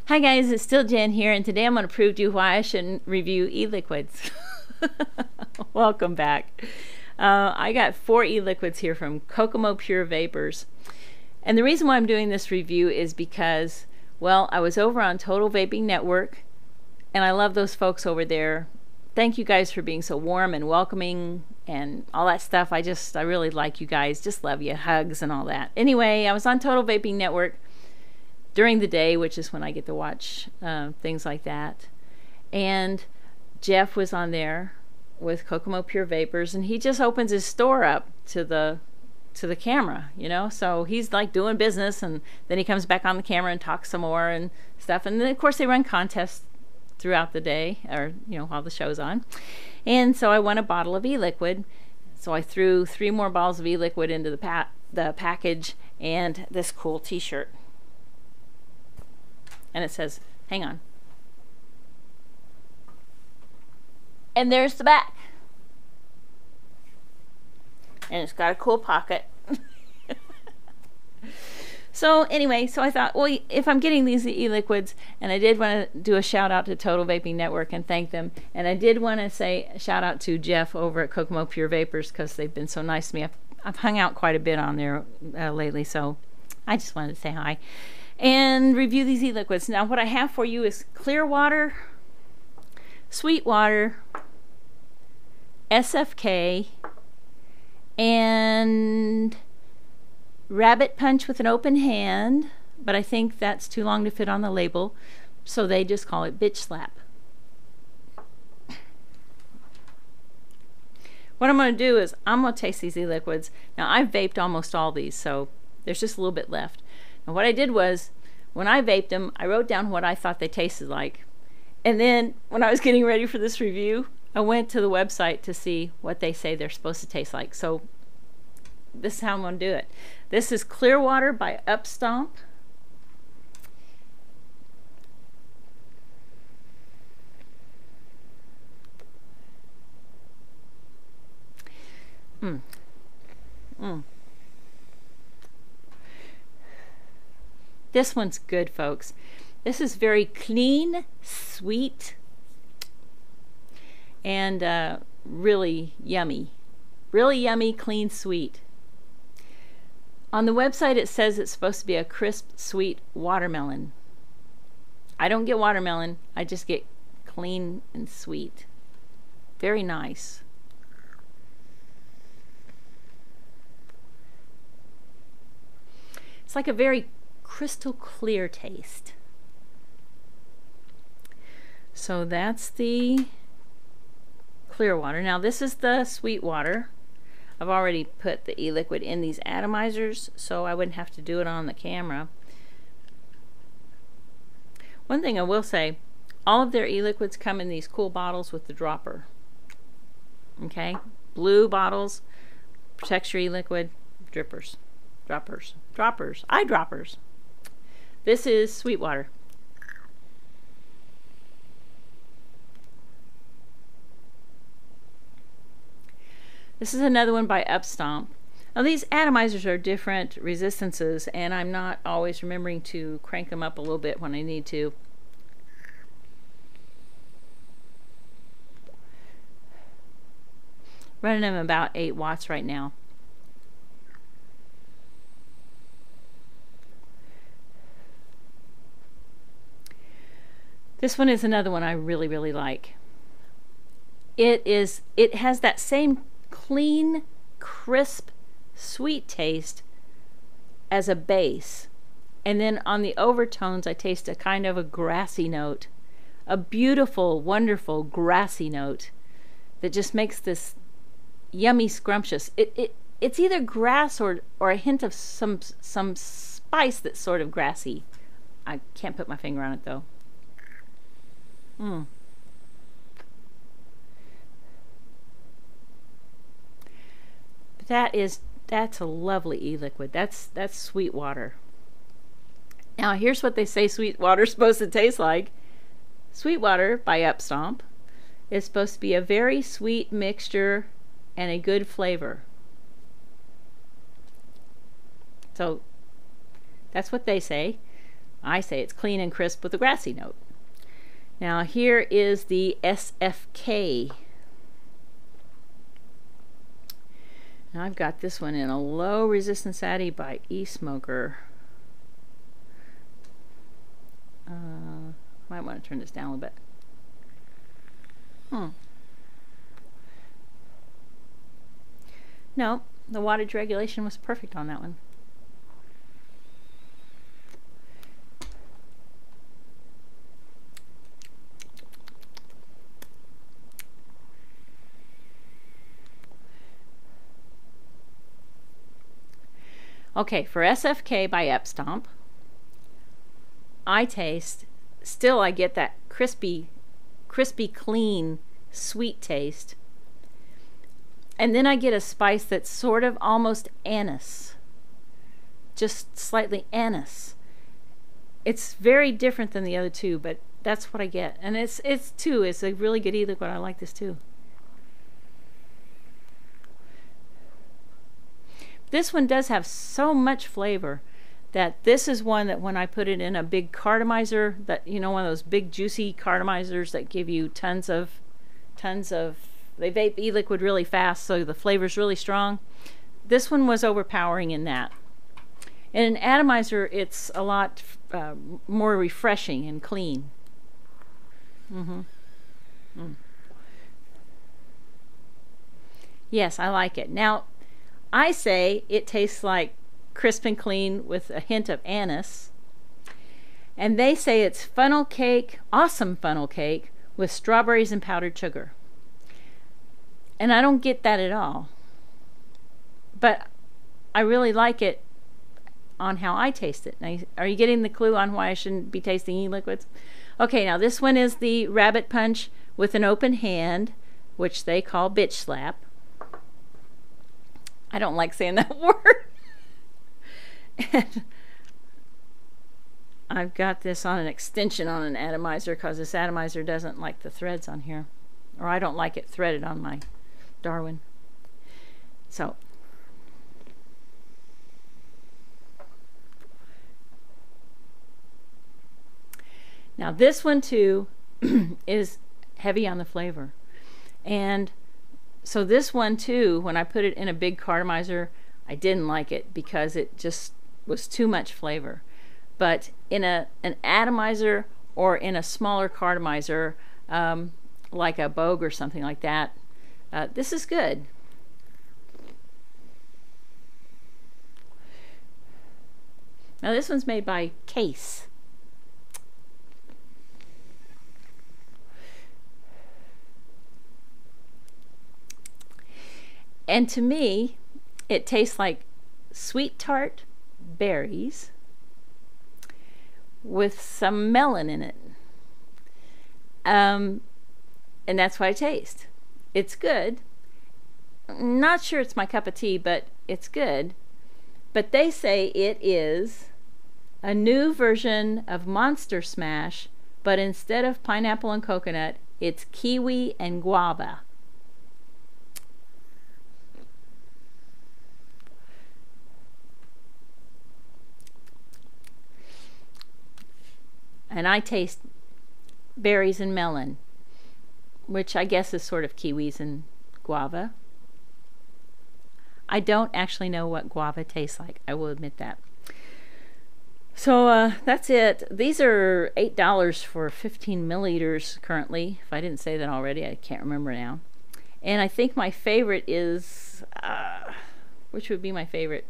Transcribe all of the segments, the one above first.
Hi guys, it's steeljan here, and today I'm going to prove to you why I shouldn't review e-liquids. Welcome back. I got 4 e-liquids here from Kokomo Pure Vapors. And the reason why I'm doing this review is because, well, I was over on Total Vaping Network, and I love those folks over there. Thank you guys for being so warm and welcoming and all that stuff. I really like you guys. Just love you. Hugs and all that. Anyway, I was on Total Vaping Network during the day, which is when I get to watch things like that. And Jeff was on there with Kokomo Pure Vapors, and he just opens his store up to the camera, you know. So he's like doing business, and then he comes back on the camera and talks some more and stuff. And then of course they run contests throughout the day, or you know, while the show's on. And so I won a bottle of e-liquid. So I threw 3 more bottles of e-liquid into the package and this cool t-shirt. And it says, hang on. And there's the back. And it's got a cool pocket. So anyway, so I thought, well, if I'm getting these e-liquids, and I did want to do a shout out to Total Vaping Network and thank them, and I did want to say a shout out to Jeff over at Kokomo Pure Vapors because they've been so nice to me. I've hung out quite a bit on there lately, so I just wanted to say hi and review these e-liquids. Now what I have for you is Clearwater, Sweetwater, SFK, and Rabbit Punch with an open hand, but I think that's too long to fit on the label, so they just call it Bitch Slap. What I'm going to do is I'm going to taste these e-liquids. Now I've vaped almost all these, so there's just a little bit left. And what I did was, when I vaped them, I wrote down what I thought they tasted like. And then, when I was getting ready for this review, I went to the website to see what they say they're supposed to taste like. So, this is how I'm going to do it. This is Clearwater by Upstomp. This one's good, folks. This is very clean, sweet, and really yummy. Really yummy, clean, sweet. On the website it says it's supposed to be a crisp, sweet watermelon. I don't get watermelon, I just get clean and sweet. Very nice. It's like a very crystal clear taste. So that's the Clearwater. Now this is the Sweetwater. I've already put the e-liquid in these atomizers, so I wouldn't have to do it on the camera. One thing I will say, all of their e-liquids come in these cool bottles with the dropper. Okay? Blue bottles, protects your e-liquid, drippers. Droppers. Eyedroppers. This is Sweetwater. This is another one by Upstomp. Now these atomizers are different resistances, and I'm not always remembering to crank them up a little bit when I need to. Running them about 8 watts right now. This one is another one I really, really like. It has that same clean, crisp, sweet taste as a base. And then on the overtones I taste a kind of a grassy note. A beautiful, wonderful grassy note that just makes this yummy scrumptious. It's either grass or a hint of some spice that's sort of grassy. I can't put my finger on it though. But that's a lovely e-liquid. That's Sweetwater. Now here's what they say Sweetwater's supposed to taste like. Sweetwater by Upstomp is supposed to be a very sweet mixture and a good flavor. So that's what they say. I say it's clean and crisp with a grassy note. Now here is the SFK. Now I've got this one in a low resistance addy by eSmoker. Might want to turn this down a little bit. No, the wattage regulation was perfect on that one. Okay, for SFK by Epstomp, I taste, still I get that crispy, clean, sweet taste. And then I get a spice that's sort of almost anise. Just slightly anise. It's very different than the other two, but that's what I get. And it's a really good e-liquid. I like this too. This one does have so much flavor that this is one that when I put it in a big cartomizer, that, you know, one of those big juicy cartomizers that give you tons of, they vape e-liquid really fast, so the flavor's really strong. This one was overpowering in that. In an atomizer, it's a lot more refreshing and clean. Yes, I like it. Now, I say it tastes like crisp and clean with a hint of anise. And they say it's funnel cake, awesome funnel cake, with strawberries and powdered sugar. And I don't get that at all. But I really like it on how I taste it. Now, are you getting the clue on why I shouldn't be tasting e-liquids? Okay, now this one is the Rabbit Punch with an open hand, which they call bitch slap. I don't like saying that word. And I've got this on an extension on an atomizer because this atomizer doesn't like the threads on here. Or I don't like it threaded on my Darwin. So, now this one too is heavy on the flavor. And so this one too, when I put it in a big cartomizer, I didn't like it because it just was too much flavor. But in an atomizer or in a smaller cartomizer, like a Bogue or something like that, this is good. Now this one's made by Case. And to me, it tastes like sweet tart berries with some melon in it. And that's what I taste. It's good. Not sure it's my cup of tea, but it's good. But they say it is a new version of Monster Smash, but instead of pineapple and coconut, it's kiwi and guava. And I taste berries and melon, which I guess is sort of kiwis and guava. I don't actually know what guava tastes like. I will admit that. So that's it. These are $8 for 15 milliliters currently. If I didn't say that already, I can't remember now. And I think my favorite is, which would be my favorite?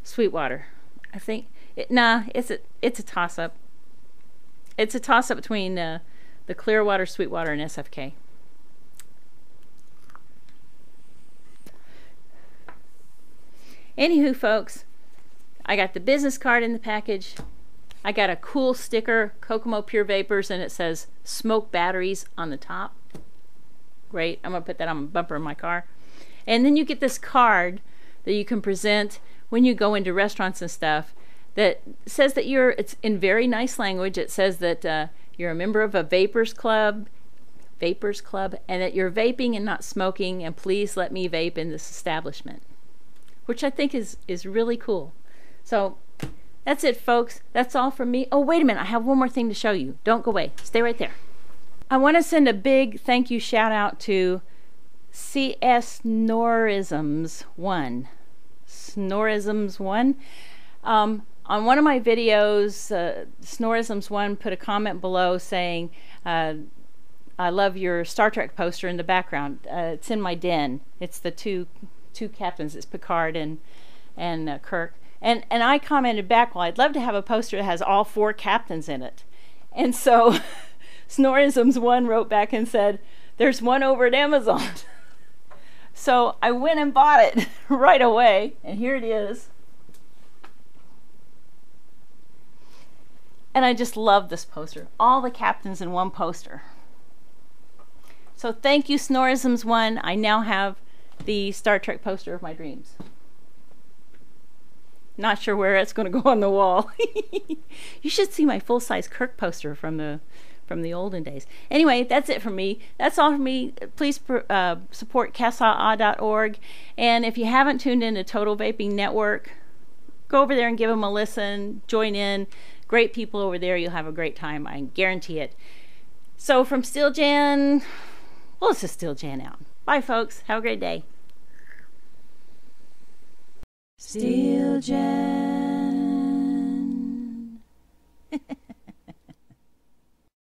Sweetwater. I think, it's a toss-up. It's a toss-up between the Clearwater, Sweetwater, and SFK. Anywho, folks, I got the business card in the package. I got a cool sticker, Kokomo Pure Vapors, and it says smoke batteries on the top. Great. I'm going to put that on the bumper of my car. And then you get this card that you can present when you go into restaurants and stuff that says that it's in very nice language. It says that you're a member of a Vapors Club, and that you're vaping and not smoking, and please let me vape in this establishment, which I think is really cool. So That's it, folks. That's all from me. Oh, wait a minute. I have one more thing to show you. Don't go away. Stay right there. I want to send a big thank you shout out to CS Snorisms1. Snorisms1. On one of my videos, Snorisms1 put a comment below saying, I love your Star Trek poster in the background. It's in my den. It's the two captains. It's Picard and Kirk. And I commented back, well, I'd love to have a poster that has all 4 captains in it. And so Snorisms1 wrote back and said, there's one over at Amazon. So I went and bought it right away, and here it is. And I just love this poster. All the captains in one poster. So thank you, Snorisms1. I now have the Star Trek poster of my dreams. Not sure where it's going to go on the wall. You should see my full-size Kirk poster from the olden days. Anyway, that's it from me. That's all from me. Please support kasaa.org. And if you haven't tuned in to Total Vaping Network, go over there and give them a listen. Join in. Great people over there. You'll have a great time. I guarantee it. So from steeljan, well, let's just steeljan out. Bye, folks. Have a great day. steeljan.